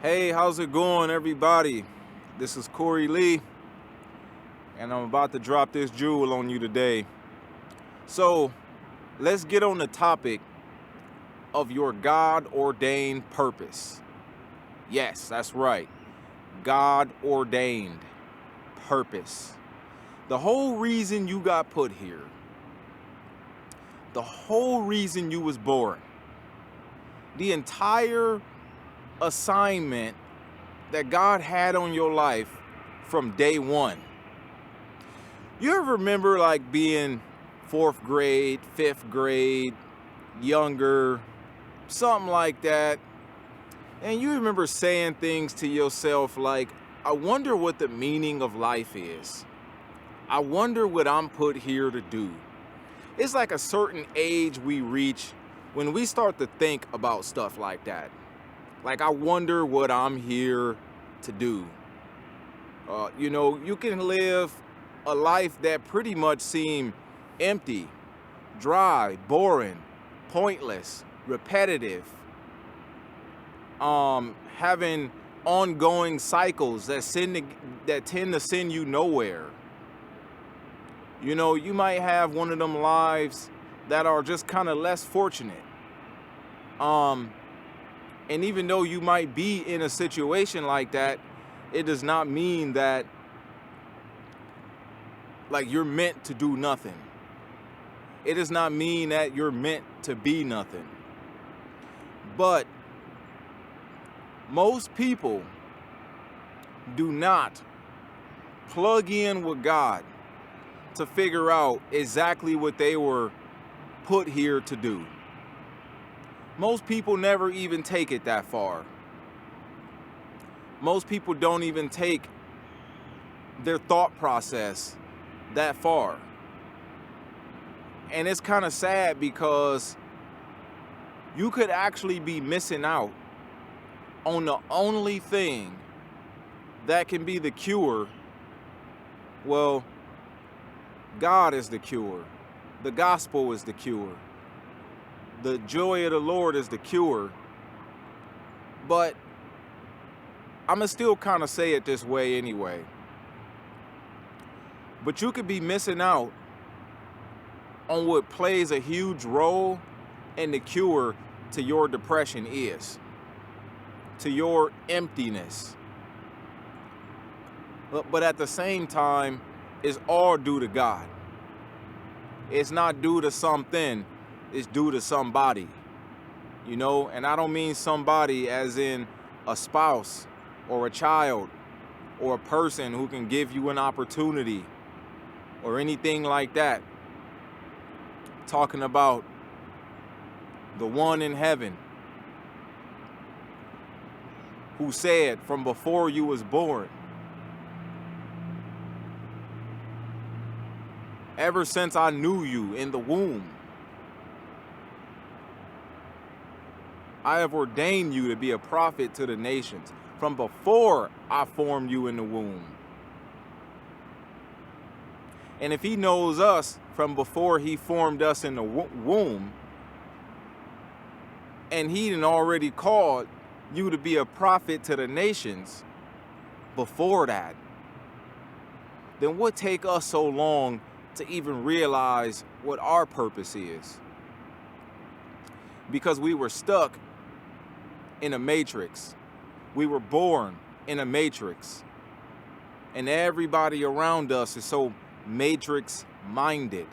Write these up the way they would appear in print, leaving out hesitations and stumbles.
Hey, how's it going, everybody? This is Corey Lee, and I'm about to drop this jewel on you today. So, let's get on the topic of your God-ordained purpose. Yes, that's right. God-ordained purpose. The whole reason you got put here, the whole reason you was born, the entire assignment that God had on your life from day one. You ever remember like being fourth grade, fifth grade, younger, something like that, and you remember saying things to yourself like, I wonder what the meaning of life is. I wonder what I'm put here to do. It's like a certain age we reach when we start to think about stuff like that. Like, I wonder what I'm here to do. You can live a life that pretty much seems empty, dry, boring, pointless, repetitive, having ongoing cycles that tend to send you nowhere. You might have one of them lives that are just kind of less fortunate. And even though you might be in a situation like that, it does not mean that like you're meant to do nothing. It does not mean that you're meant to be nothing. But most people do not plug in with God to figure out exactly what they were put here to do. Most people never even take it that far. Most people don't even take their thought process that far. And it's kind of sad because you could actually be missing out on the only thing that can be the cure. Well, God is the cure. The gospel is the cure. The joy of the Lord is the cure. But I'm going to still kind of say it this way anyway. But you could be missing out on what plays a huge role in the cure to your depression is, to your emptiness. But at the same time, it's all due to God. It's not due to something. It's due to somebody, and I don't mean somebody as in a spouse or a child or a person who can give you an opportunity or anything like that. Talking about the one in heaven who said from before you was born, ever since I knew you in the womb, I have ordained you to be a prophet to the nations from before I formed you in the womb. And if he knows us from before he formed us in the womb, and he had already called you to be a prophet to the nations before that, then what take us so long to even realize what our purpose is? Because we were stuck in a matrix. We were born in a matrix. And everybody around us is so matrix minded.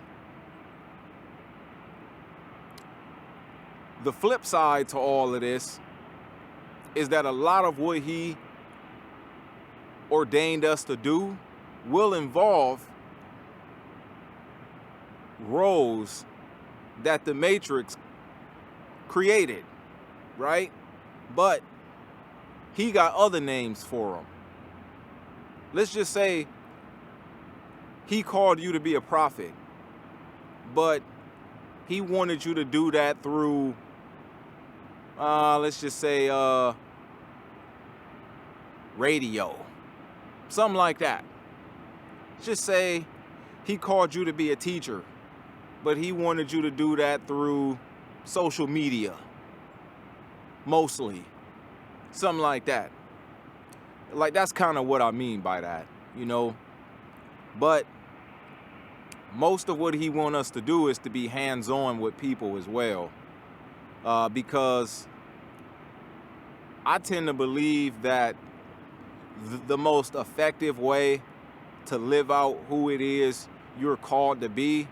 The flip side to all of this is that a lot of what he ordained us to do will involve roles that the matrix created, right? But he got other names for them. Let's just say he called you to be a prophet, but he wanted you to do that through, let's just say, radio, something like that. Just say he called you to be a teacher, but he wanted you to do that through social media, mostly, something like that. Like, that's kind of what I mean by that, But most of what he wants us to do is to be hands-on with people as well. Because I tend to believe that the most effective way to live out who it is you're called to be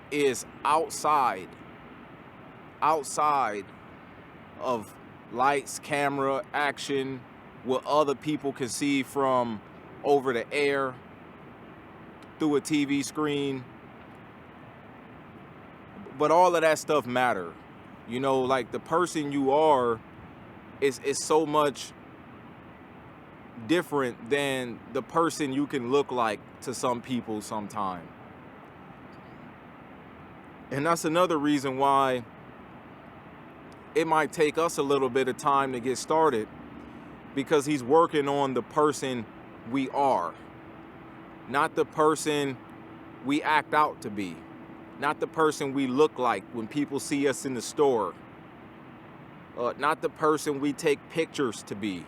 is outside of lights, camera, action, what other people can see from over the air, through a TV screen. But all of that stuff matter. Like, the person you are is so much different than the person you can look like to some people sometime. And that's another reason why it might take us a little bit of time to get started, because he's working on the person we are, not the person we act out to be, not the person we look like when people see us in the store, not the person we take pictures to be,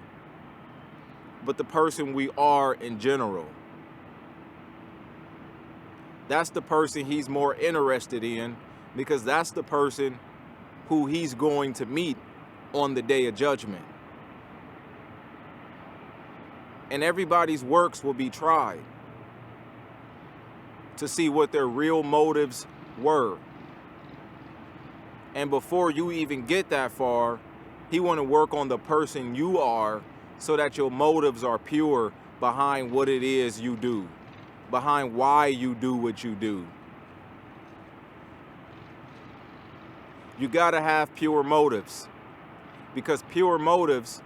but the person we are in general. That's the person he's more interested in, because that's the person who he's going to meet on the day of judgment. And everybody's works will be tried to see what their real motives were. And before you even get that far, he want to work on the person you are, so that your motives are pure behind what it is you do, behind why you do what you do. You gotta have pure motives, because pure motives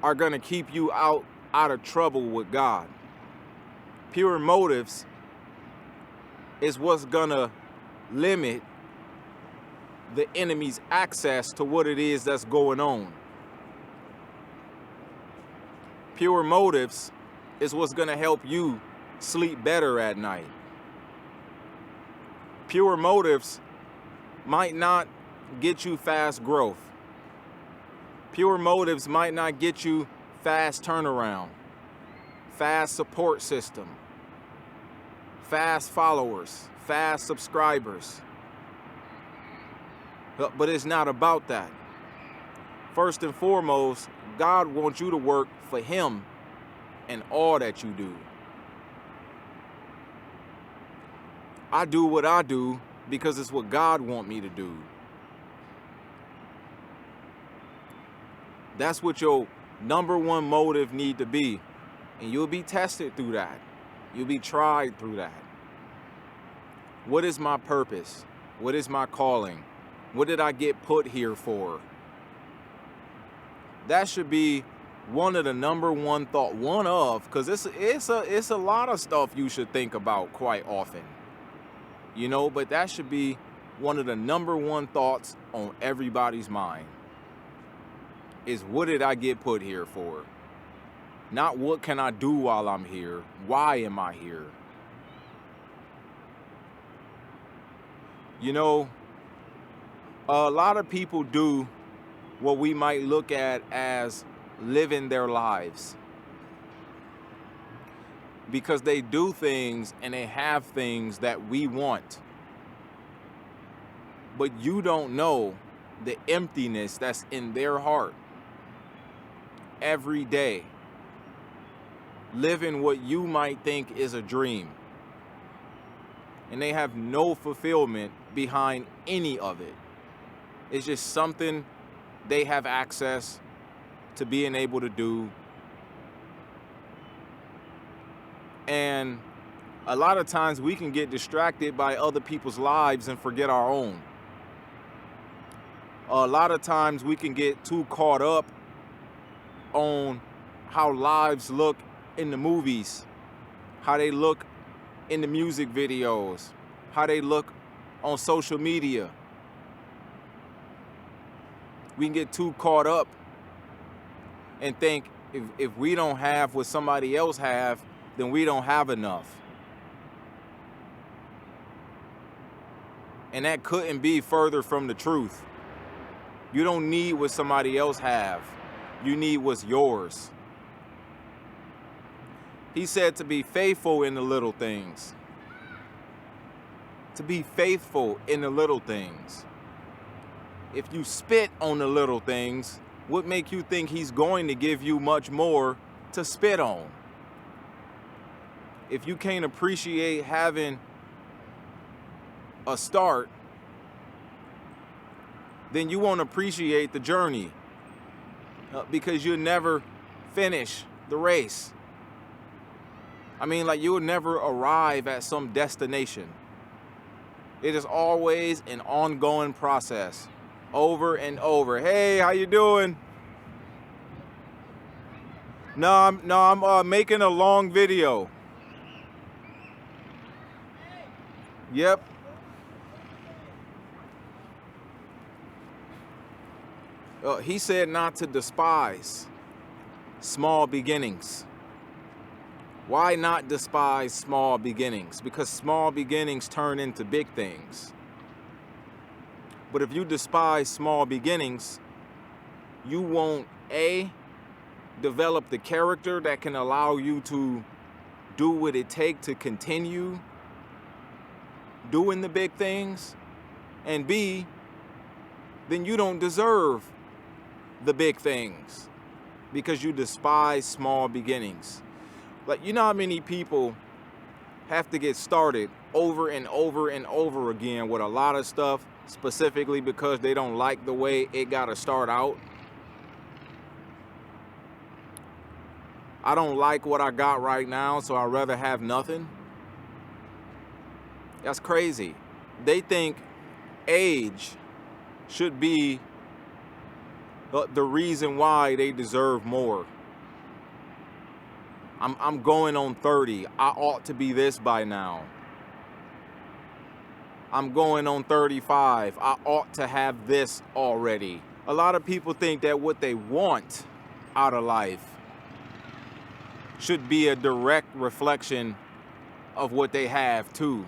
are gonna keep you out of trouble with God. Pure motives is what's gonna limit the enemy's access to what it is that's going on. Pure motives is what's gonna help you sleep better at night. Pure motives might not get you fast growth. Pure motives might not get you fast turnaround, fast support system, fast followers, fast subscribers. But it's not about that. First and foremost, God wants you to work for him in all that you do. I do what I do because it's what God wants me to do. That's what your number one motive need to be. And you'll be tested through that. You'll be tried through that. What is my purpose? What is my calling? What did I get put here for? That should be one of the number one thought, because it's a lot of stuff you should think about quite often. But that should be one of the number one thoughts on everybody's mind, is what did I get put here for? Not what can I do while I'm here? Why am I here? A lot of people do what we might look at as living their lives, because they do things and they have things that we want. But you don't know the emptiness that's in their heart every day, living what you might think is a dream. And they have no fulfillment behind any of it. It's just something they have access to being able to do. And a lot of times we can get distracted by other people's lives and forget our own. A lot of times we can get too caught up on how lives look in the movies, how they look in the music videos, how they look on social media. We can get too caught up and think if we don't have what somebody else have, then we don't have enough. And that couldn't be further from the truth. You don't need what somebody else have. You need what's yours. He said to be faithful in the little things. To be faithful in the little things. If you spit on the little things, what make you think he's going to give you much more to spit on? If you can't appreciate having a start, then you won't appreciate the journey because you'll never finish the race. I mean, like, you'll never arrive at some destination. It is always an ongoing process, over and over. Hey, how you doing? No, I'm making a long video. Yep. He said not to despise small beginnings. Why not despise small beginnings? Because small beginnings turn into big things. But if you despise small beginnings, you won't, A, develop the character that can allow you to do what it takes to continue doing the big things, and B, then you don't deserve the big things because you despise small beginnings. Like, you know how many people have to get started over and over and over again with a lot of stuff, specifically because they don't like the way it got to start out? I don't like what I got right now, so I'd rather have nothing. That's crazy. They think age should be the reason why they deserve more. I'm going on 30. I ought to be this by now. I'm going on 35. I ought to have this already. A lot of people think that what they want out of life should be a direct reflection of what they have too.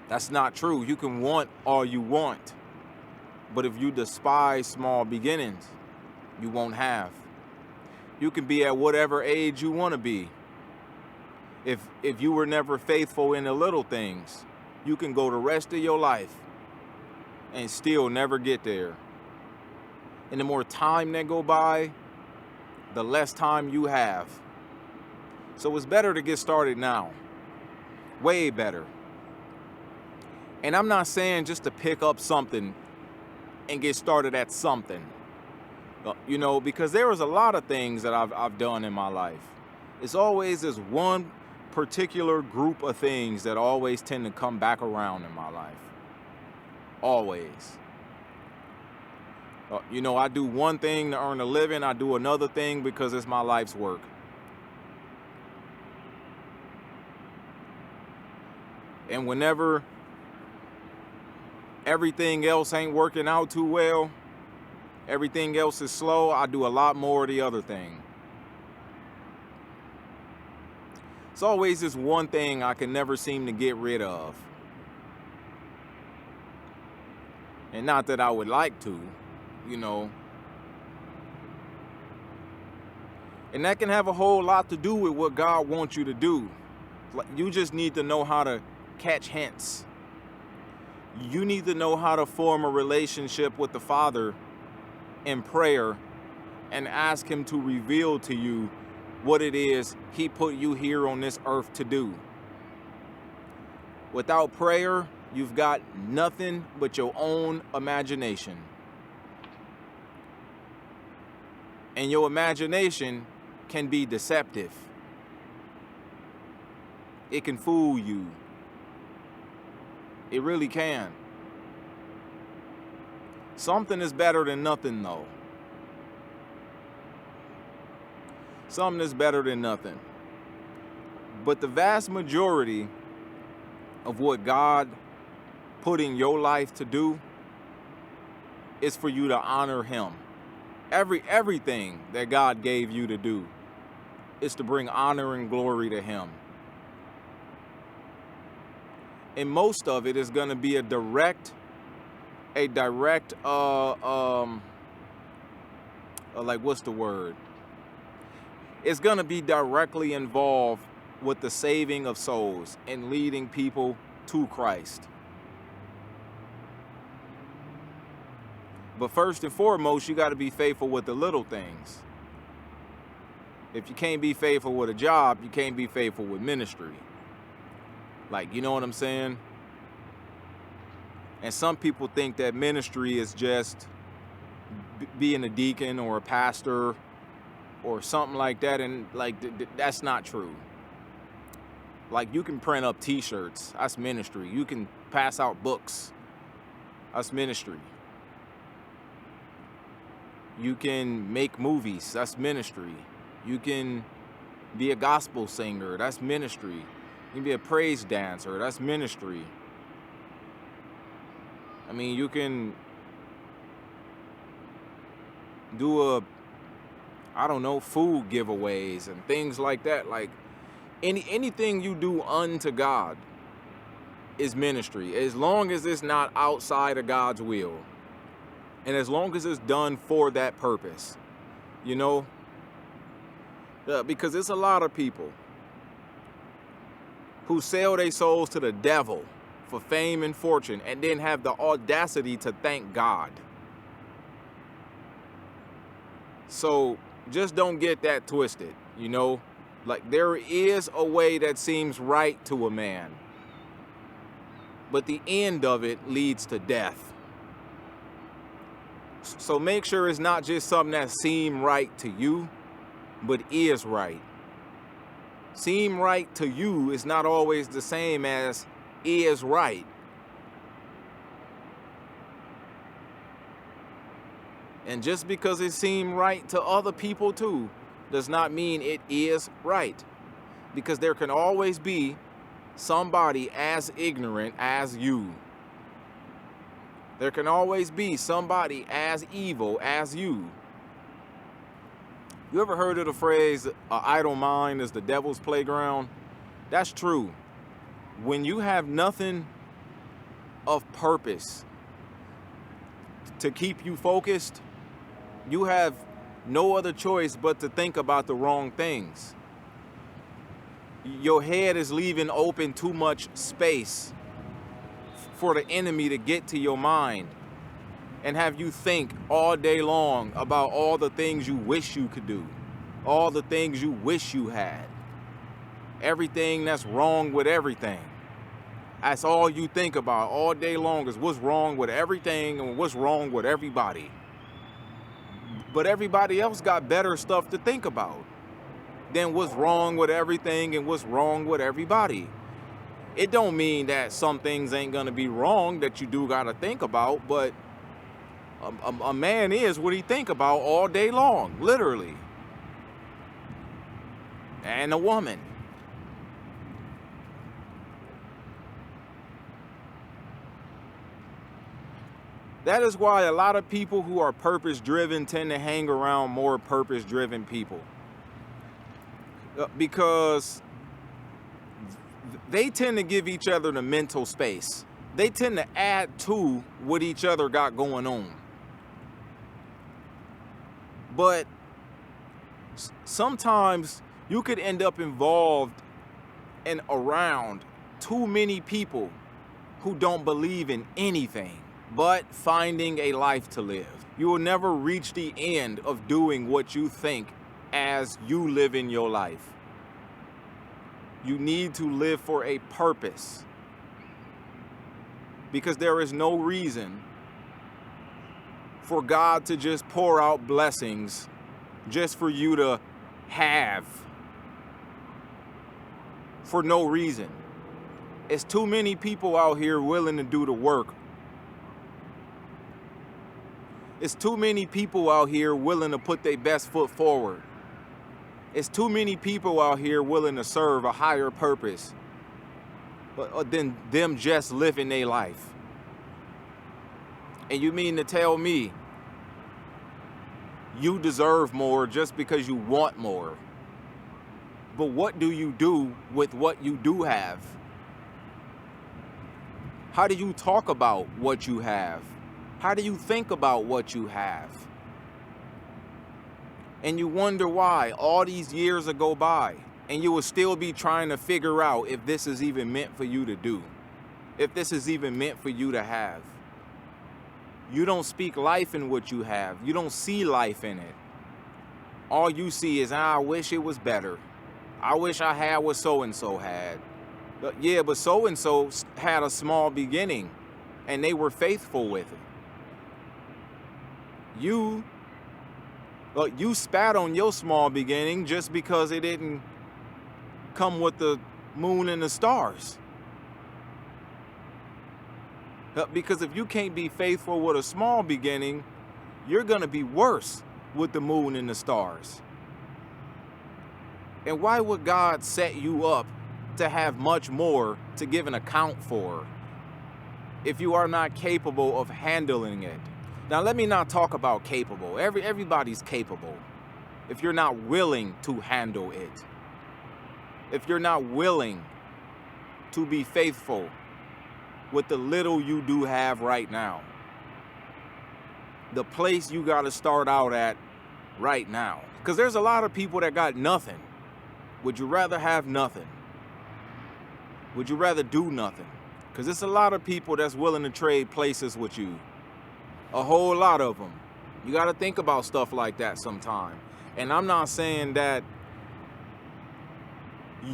That's not true. You can want all you want, but if you despise small beginnings, you won't have. You can be at whatever age you want to be. If you were never faithful in the little things, you can go the rest of your life and still never get there. And the more time that go by, the less time you have. So it's better to get started now. Way better. And I'm not saying just to pick up something and get started at something. You know, because there was a lot of things that I've done in my life. It's always this one particular group of things that always tend to come back around in my life. Always. You know, I do one thing to earn a living. I do another thing because it's my life's work. And whenever everything else ain't working out too well, everything else is slow, I do a lot more of the other thing. It's always this one thing I can never seem to get rid of. And not that I would like to, you know. And that can have a whole lot to do with what God wants you to do. You just need to know how to catch hints. You need to know how to form a relationship with the Father in prayer and ask Him to reveal to you what it is He put you here on this earth to do. Without prayer, you've got nothing but your own imagination. And your imagination can be deceptive. It can fool you. It really can. Something is better than nothing, though. Something is better than nothing. But the vast majority of what God put in your life to do is for you to honor Him. Everything that God gave you to do is to bring honor and glory to Him. And most of it is going to be a direct like, what's the word? It's going to be directly involved with the saving of souls and leading people to Christ. But first and foremost, you got to be faithful with the little things. If you can't be faithful with a job, you can't be faithful with ministry. Like, you know what I'm saying? And some people think that ministry is just being a deacon or a pastor or something like that, and like that's not true. Like, you can print up t-shirts, that's ministry. You can pass out books, that's ministry. You can make movies, that's ministry. You can be a gospel singer, that's ministry. You can be a praise dancer, that's ministry. I mean, you can do food giveaways and things like that. Like, anything you do unto God is ministry, as long as it's not outside of God's will. And as long as it's done for that purpose, you know? Because it's a lot of people who sell their souls to the devil for fame and fortune and then have the audacity to thank God. So just don't get that twisted, you know? Like, there is a way that seems right to a man, but the end of it leads to death. So make sure it's not just something that seems right to you, but is right. Seem right to you is not always the same as is right. And just because it seems right to other people too, does not mean it is right. Because there can always be somebody as ignorant as you. There can always be somebody as evil as you. You ever heard of the phrase, "an idle mind is the devil's playground"? That's true. When you have nothing of purpose to keep you focused, you have no other choice but to think about the wrong things. Your head is leaving open too much space for the enemy to get to your mind and have you think all day long about all the things you wish you could do, all the things you wish you had, everything that's wrong with everything. That's all you think about all day long, is what's wrong with everything and what's wrong with everybody. But everybody else got better stuff to think about than what's wrong with everything and what's wrong with everybody. It don't mean that some things ain't gonna be wrong that you do gotta think about, but a man is what he think about all day long, literally. And a woman. That is why a lot of people who are purpose-driven tend to hang around more purpose-driven people. Because they tend to give each other the mental space. They tend to add to what each other got going on. But sometimes you could end up involved and around too many people who don't believe in anything but finding a life to live. You will never reach the end of doing what you think as you live in your life. You need to live for a purpose, because there is no reason for God to just pour out blessings just for you to have for no reason. It's too many people out here willing to do the work. It's too many people out here willing to put their best foot forward. It's too many people out here willing to serve a higher purpose than them just living their life. And you mean to tell me you deserve more just because you want more? But what do you do with what you do have? How do you talk about what you have? How do you think about what you have? And you wonder why all these years will go by and you will still be trying to figure out if this is even meant for you to do, if this is even meant for you to have. You don't speak life in what you have. You don't see life in it. All you see is, I wish it was better. I wish I had what so-and-so had. But yeah, but so-and-so had a small beginning and they were faithful with it. You spat on your small beginning just because it didn't come with the moon and the stars. Because if you can't be faithful with a small beginning, you're going to be worse with the moon and the stars. And why would God set you up to have much more to give an account for if you are not capable of handling it? Now, let me not talk about capable. Everybody's capable. If you're not willing to handle it, if you're not willing to be faithful with the little you do have right now, the place you got to start out at right now. Because there's a lot of people that got nothing. Would you rather have nothing? Would you rather do nothing? Because there's a lot of people that's willing to trade places with you. A whole lot of them. You got to think about stuff like that sometime. And I'm not saying that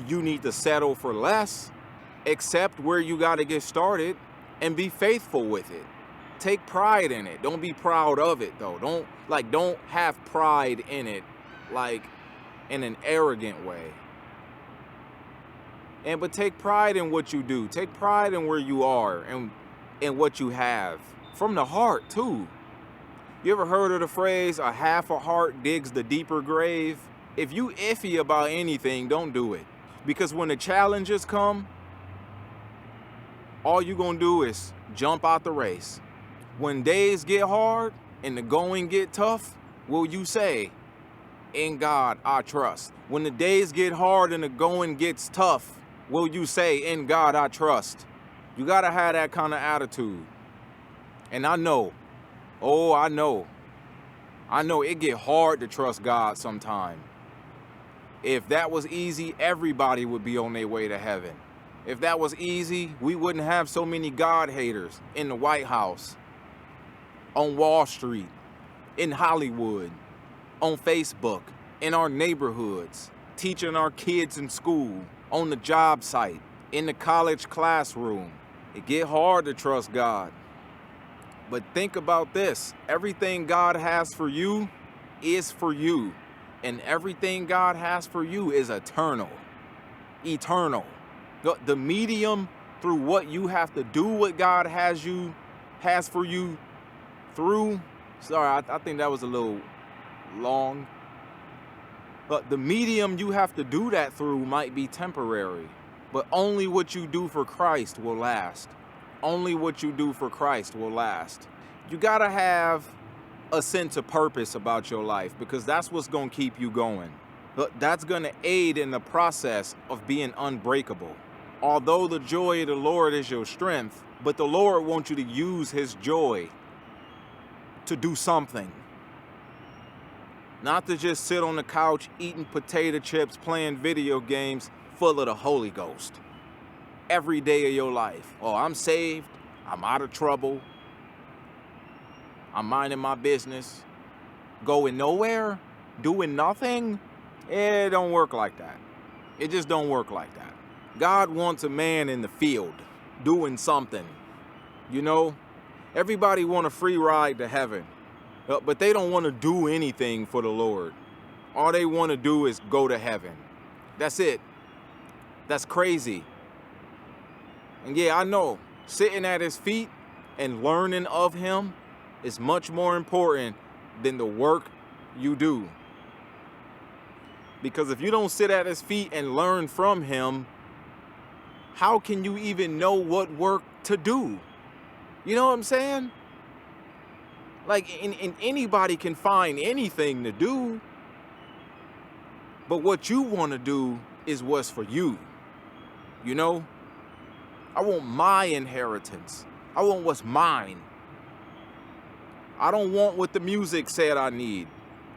you need to settle for less, except where you got to get started and be faithful with it. Take pride in it. Don't be proud of it though. Don't have pride in it like in an arrogant way. But take pride in what you do. Take pride in where you are and in what you have. From the heart too. You ever heard of the phrase, a half a heart digs the deeper grave? If you iffy about anything, don't do it. Because when the challenges come, all you gonna do is jump out the race. When days get hard and the going get tough, will you say, in God I trust? When the days get hard and the going gets tough, will you say, in God I trust? You gotta have that kind of attitude. And I know it get hard to trust God sometime. If that was easy, everybody would be on their way to heaven. If that was easy, we wouldn't have so many God haters in the White House, on Wall Street, in Hollywood, on Facebook, in our neighborhoods, teaching our kids in school, on the job site, in the college classroom. It get hard to trust God. But think about this. Everything God has for you is for you. And everything God has for you is eternal. Eternal. The medium through what you have to do what God has for you through. Sorry, I think that was a little long. But the medium you have to do that through might be temporary. But only what you do for Christ will last. Only what you do for Christ will last. You gotta have a sense of purpose about your life, because that's what's gonna keep you going. But that's gonna aid in the process of being unbreakable. Although the joy of the Lord is your strength, but the Lord wants you to use his joy to do something. Not to just sit on the couch eating potato chips, playing video games full of the Holy Ghost every day of your life. Oh, I'm saved, I'm out of trouble, I'm minding my business, going nowhere, doing nothing. It don't work like that. It just don't work like that. God wants a man in the field doing something. You know, everybody want a free ride to heaven, but they don't want to do anything for the Lord. All they want to do is go to heaven. That's it. That's crazy. And yeah, I know, sitting at his feet and learning of him is much more important than the work you do. Because if you don't sit at his feet and learn from him, how can you even know what work to do? You know what I'm saying? Like, anybody can find anything to do, but what you want to do is what's for you. You know? I want my inheritance. I want what's mine. I don't want what the music said I need.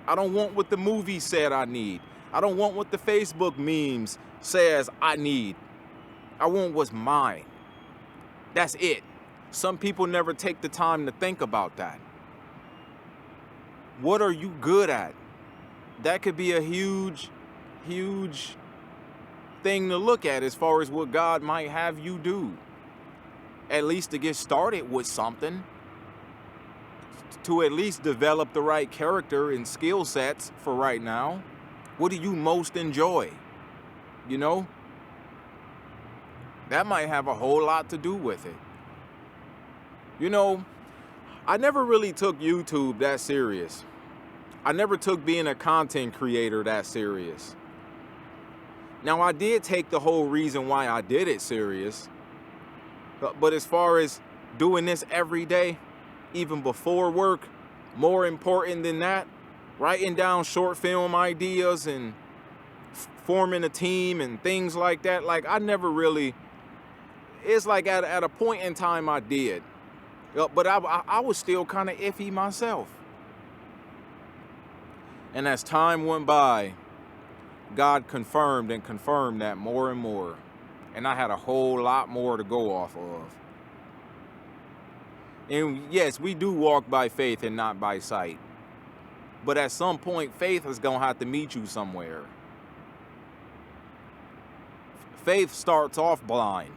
I don't want what the movie said I need. I don't want what the Facebook memes says I need. I want what's mine. That's it. Some people never take the time to think about that. What are you good at? That could be a huge, huge thing to look at as far as what God might have you do. At least to get started with something. To at least develop the right character and skill sets for right now. What do you most enjoy? You know? That might have a whole lot to do with it. You know, I never really took YouTube that serious. I never took being a content creator that serious. Now, I did take the whole reason why I did it serious. But as far as doing this every day, even before work, more important than that, writing down short film ideas and forming a team and things like that, like I never really, it's like at a point in time I did. But I was still kind of iffy myself. And as time went by, God confirmed that more and more. And I had a whole lot more to go off of. And yes, we do walk by faith and not by sight. But at some point, faith is going to have to meet you somewhere. Faith starts off blind.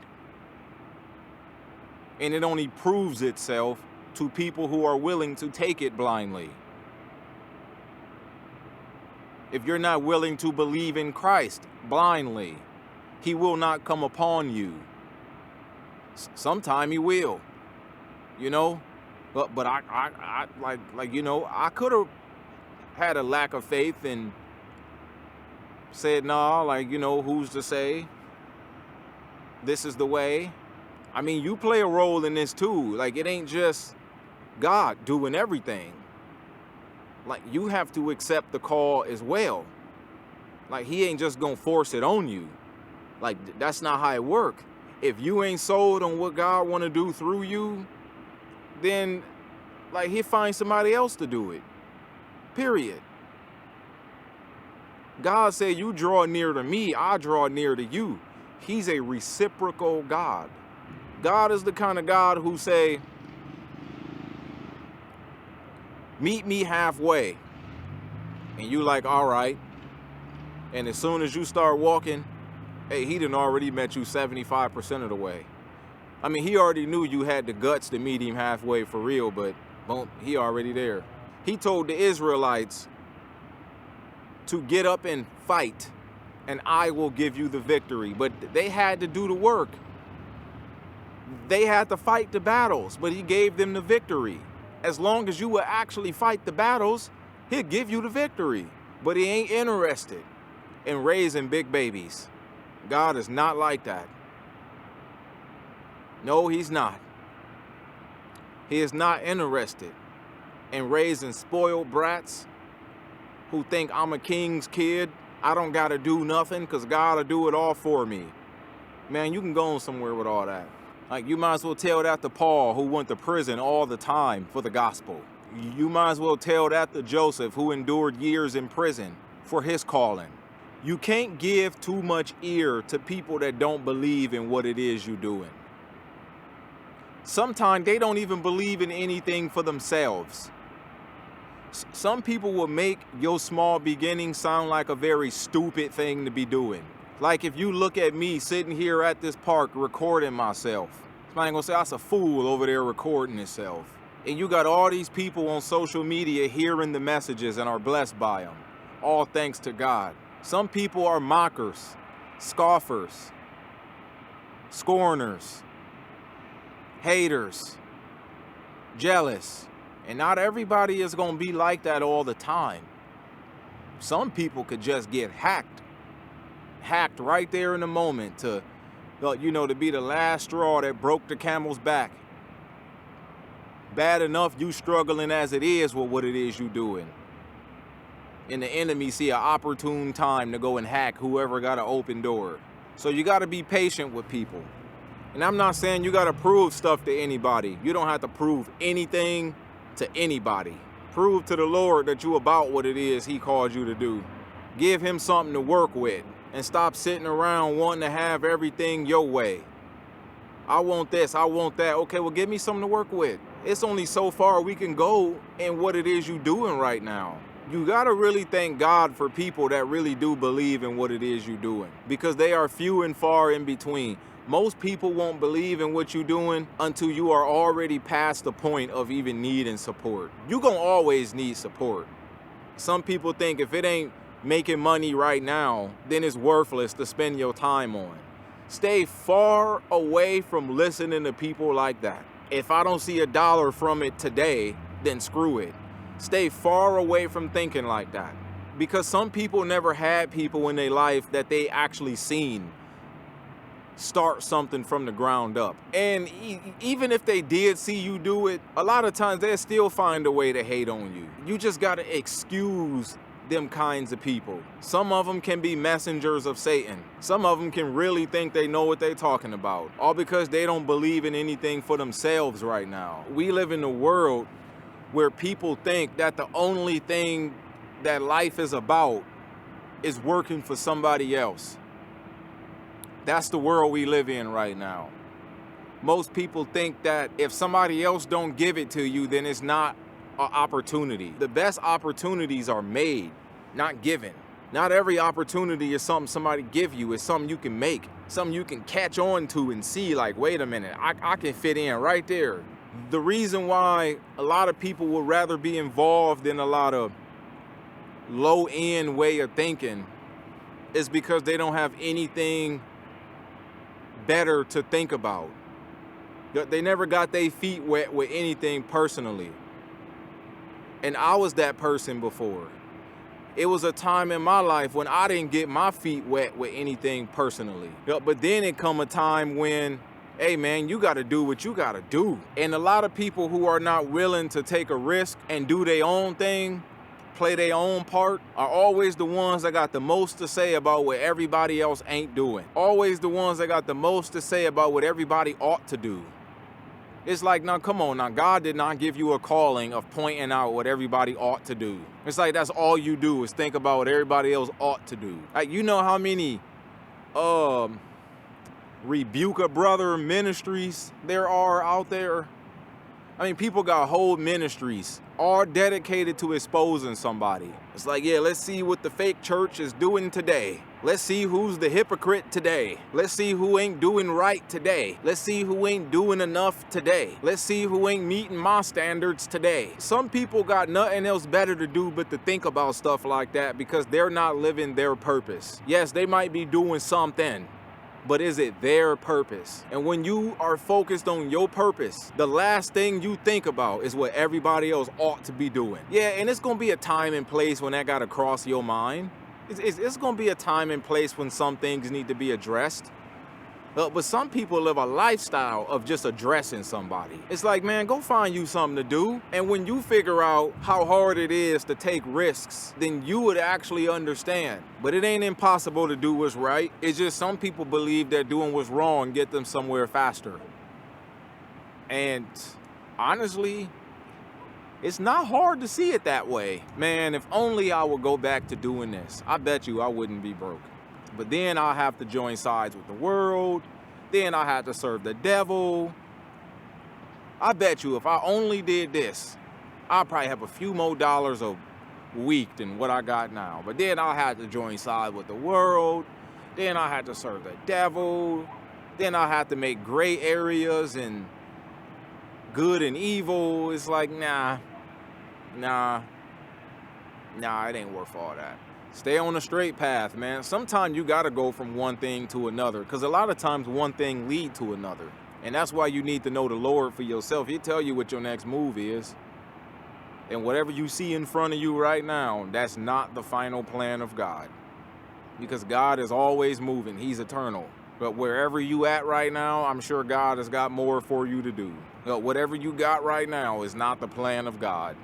And it only proves itself to people who are willing to take it blindly. If you're not willing to believe in Christ blindly, he will not come upon you. Sometime he will, you know. But I like you know, I could have had a lack of faith and said, nah, like, you know, who's to say this is the way? I mean, you play a role in this too. Like, it ain't just God doing everything. Like, you have to accept the call as well. Like, he ain't just gonna force it on you. Like, that's not how it work. If you ain't sold on what God want to do through you, then, like, he'll find somebody else to do it. Period. God said, you draw near to me, I draw near to you. He's a reciprocal God. God is the kind of God who say, meet me halfway. And you like, all right. And as soon as you start walking, hey, he done already met you 75% of the way. I mean, he already knew you had the guts to meet him halfway for real, but boom, he already there. He told the Israelites to get up and fight, and I will give you the victory. But they had to do the work. They had to fight the battles, but he gave them the victory. As long as you will actually fight the battles, he'll give you the victory. But he ain't interested in raising big babies. God is not like that. No, he's not. He is not interested in raising spoiled brats who think I'm a king's kid. I don't got to do nothing because God will do it all for me. Man, you can go on somewhere with all that. Like, you might as well tell that to Paul, who went to prison all the time for the gospel. You might as well tell that to Joseph, who endured years in prison for his calling. You can't give too much ear to people that don't believe in what it is you're doing. Sometimes they don't even believe in anything for themselves. Some people will make your small beginning sound like a very stupid thing to be doing. Like if you look at me sitting here at this park recording myself, somebody gonna say that's a fool over there recording himself. And you got all these people on social media hearing the messages and are blessed by them. All thanks to God. Some people are mockers, scoffers, scorners, haters, jealous. And not everybody is gonna be like that all the time. Some people could just get hacked right there in the moment to, you know, to be the last straw that broke the camel's back. Bad enough you struggling as it is with what it is you doing. And the enemy see an opportune time to go and hack whoever got an open door. So you got to be patient with people. And I'm not saying you got to prove stuff to anybody. You don't have to prove anything to anybody. Prove to the Lord that you about what it is he called you to do. Give him something to work with and stop sitting around wanting to have everything your way. I want this, I want that. Okay, well, give me something to work with. It's only so far we can go in what it is you're doing right now. You gotta really thank God for people that really do believe in what it is you're doing, because they are few and far in between. Most people won't believe in what you're doing until you are already past the point of even needing support. You're gonna always need support. Some people think if it ain't making money right now, then it's worthless to spend your time on. Stay far away from listening to people like that. If I don't see $1 from it today, then screw it. Stay far away from thinking like that. Because some people never had people in their life that they actually seen start something from the ground up. And even if they did see you do it, a lot of times they'll still find a way to hate on you. You just gotta excuse them kinds of people. Some of them can be messengers of Satan. Some of them can really think they know what they're talking about, all because they don't believe in anything for themselves right now. We live in a world where people think that the only thing that life is about is working for somebody else. That's the world we live in right now. Most people think that if somebody else don't give it to you, then it's not an opportunity. The best opportunities are made, not given. Not every opportunity is something somebody give you. It's something you can make, something you can catch on to and see like, wait a minute, I can fit in right there. The reason why a lot of people would rather be involved in a lot of low-end way of thinking is because they don't have anything better to think about. They never got their feet wet with anything personally. And I was that person before. It was a time in my life when I didn't get my feet wet with anything personally. But then it come a time when, hey man, you gotta do what you gotta do. And a lot of people who are not willing to take a risk and do their own thing, play their own part, are always the ones that got the most to say about what everybody else ain't doing. Always the ones that got the most to say about what everybody ought to do. It's like, now come on, now God did not give you a calling of pointing out what everybody ought to do. It's like that's all you do is think about what everybody else ought to do. Like, you know how many Rebuke a Brother ministries there are out there? I mean, people got whole ministries all dedicated to exposing somebody. It's like, yeah, let's see what the fake church is doing today. Let's see who's the hypocrite today. Let's see who ain't doing right today. Let's see who ain't doing enough today. Let's see who ain't meeting my standards today. Some people got nothing else better to do but to think about stuff like that because they're not living their purpose. Yes, they might be doing something, but is it their purpose? And when you are focused on your purpose, the last thing you think about is what everybody else ought to be doing. Yeah, and it's gonna be a time and place when that gotta cross your mind. It's gonna be a time and place when some things need to be addressed. But some people live a lifestyle of just addressing somebody. It's like, man, go find you something to do. And when you figure out how hard it is to take risks, then you would actually understand. But it ain't impossible to do what's right. It's just some people believe that doing what's wrong get them somewhere faster. And honestly, it's not hard to see it that way. Man, if only I would go back to doing this, I bet you I wouldn't be broke. But then I'll have to join sides with the world. Then I have to serve the devil. I bet you if I only did this, I'll probably have a few more dollars a week than what I got now. But then I'll have to join sides with the world. Then I have to serve the devil. Then I have to make gray areas and good and evil. It's like, nah, it ain't worth all that. Stay on the straight path, man. Sometimes you gotta go from one thing to another, because a lot of times one thing lead to another. And that's why you need to know the Lord for yourself. He'll tell you what your next move is. And whatever you see in front of you right now, that's not the final plan of God. Because God is always moving. He's eternal. But wherever you at right now, I'm sure God has got more for you to do. But whatever you got right now is not the plan of God.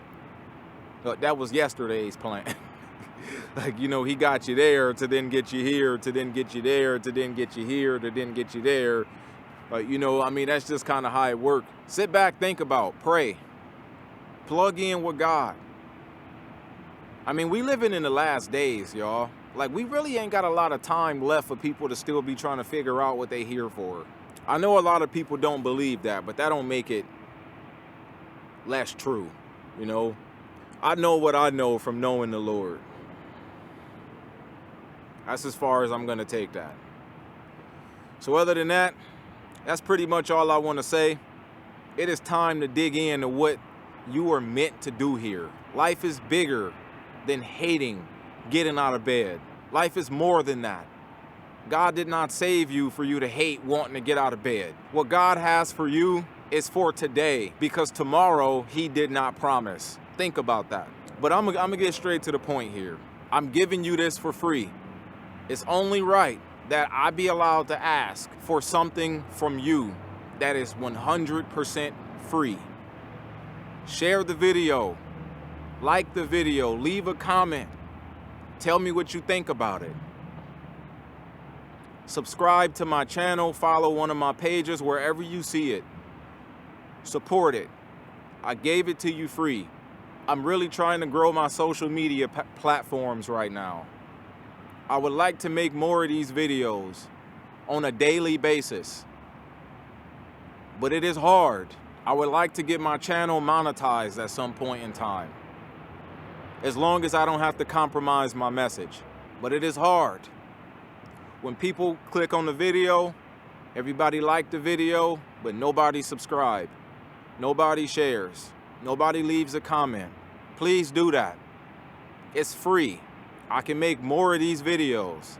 That was yesterday's plan. Like, you know, he got you there to then get you here, to then get you there, to then get you here, to then get you there. But, you know, I mean, that's just kind of how it works. Sit back, think about, pray. Plug in with God. I mean, we living in the last days, y'all. Like, we really ain't got a lot of time left for people to still be trying to figure out what they here for. I know a lot of people don't believe that, but that don't make it less true, you know? I know what I know from knowing the Lord. That's as far as I'm gonna take that. So other than that, that's pretty much all I want to say. It is time to dig into what you are meant to do here. Life is bigger than hating getting out of bed. Life is more than that. God did not save you for you to hate wanting to get out of bed. What God has for you is for today, because tomorrow he did not promise. Think about that. But I'm gonna get straight to the point here. I'm giving you this for free. It's only right that I be allowed to ask for something from you that is 100% free. Share the video, like the video, leave a comment, tell me what you think about it. Subscribe to my channel, follow one of my pages wherever you see it. Support it. I gave it to you free. I'm really trying to grow my social media platforms right now. I would like to make more of these videos on a daily basis, but it is hard. I would like to get my channel monetized at some point in time, as long as I don't have to compromise my message, but it is hard. When people click on the video, everybody liked the video, but nobody subscribed, nobody shares, nobody leaves a comment. Please do that. It's free. I can make more of these videos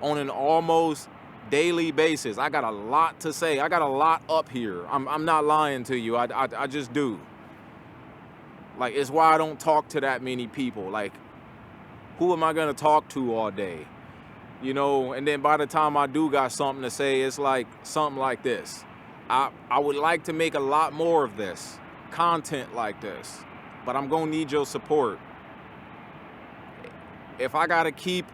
on an almost daily basis. I got a lot to say. I got a lot up here. I'm not lying to you. I just do. Like, it's why I don't talk to that many people. Like, who am I gonna talk to all day? You know, and then by the time I do got something to say, it's like something like this. I would like to make a lot more of this, content like this, but I'm gonna need your support. If I gotta keep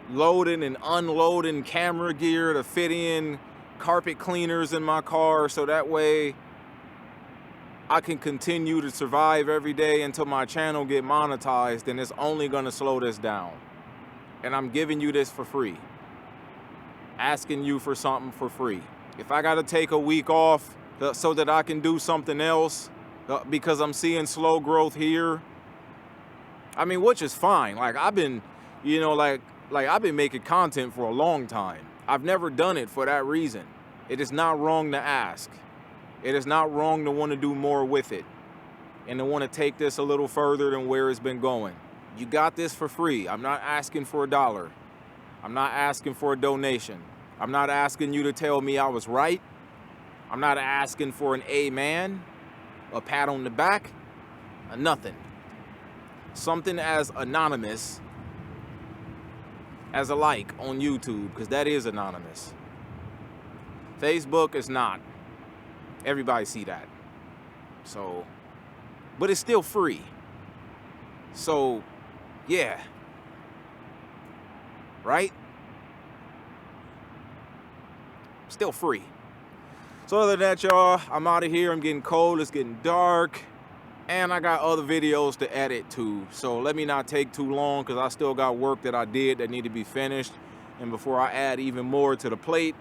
loading and unloading camera gear to fit in carpet cleaners in my car so that way I can continue to survive every day until my channel get monetized, then it's only gonna slow this down. And I'm giving you this for free. Asking you for something for free. If I gotta take a week off so that I can do something else because I'm seeing slow growth here, I mean, which is fine. Like, I've been, you know, like I've been making content for a long time. I've never done it for that reason. It is not wrong to ask. It is not wrong to want to do more with it and to want to take this a little further than where it's been going. You got this for free. I'm not asking for $1. I'm not asking for a donation. I'm not asking you to tell me I was right. I'm not asking for an amen, a pat on the back, or nothing. Something as anonymous as a like on YouTube, because that is anonymous. Facebook is not. Everybody see that. So, but it's still free. So, yeah. Right? Still free. So other than that, y'all, I'm out of here. I'm getting cold. It's getting dark. And I got other videos to edit too. So let me not take too long, because I still got work that I did that need to be finished. And before I add even more to the plate,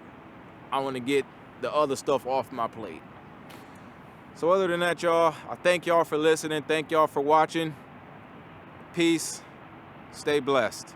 I want to get the other stuff off my plate. So other than that, y'all, I thank y'all for listening. Thank y'all for watching. Peace. Stay blessed.